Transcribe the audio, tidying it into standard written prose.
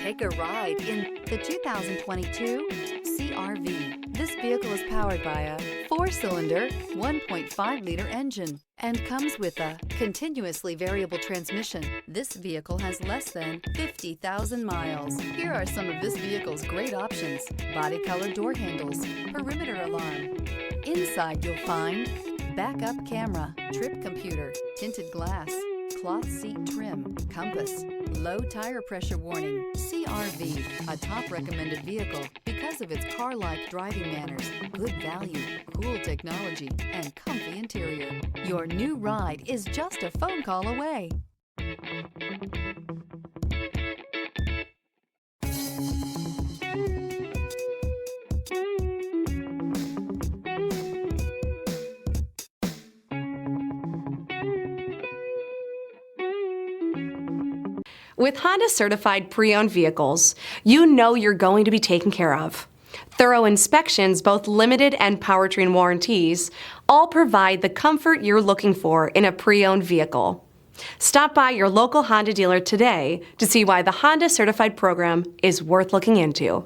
Take a ride in the 2022 CR-V. This vehicle is powered by a 4-cylinder, 1.5-liter engine and comes with a continuously variable transmission. This vehicle has less than 50,000 miles. Here are some of this vehicle's great options: body color door handles, perimeter alarm. Inside you'll find backup camera, trip computer, tinted glass, cloth seat trim, compass, low tire pressure warning. CR-V, a top recommended vehicle because of its car-like driving manners, good value, cool technology, and comfy interior. Your new ride is just a phone call away. With Honda certified pre-owned vehicles, you know you're going to be taken care of. Thorough inspections, both limited and powertrain warranties, all provide the comfort you're looking for in a pre-owned vehicle. Stop by your local Honda dealer today to see why the Honda certified program is worth looking into.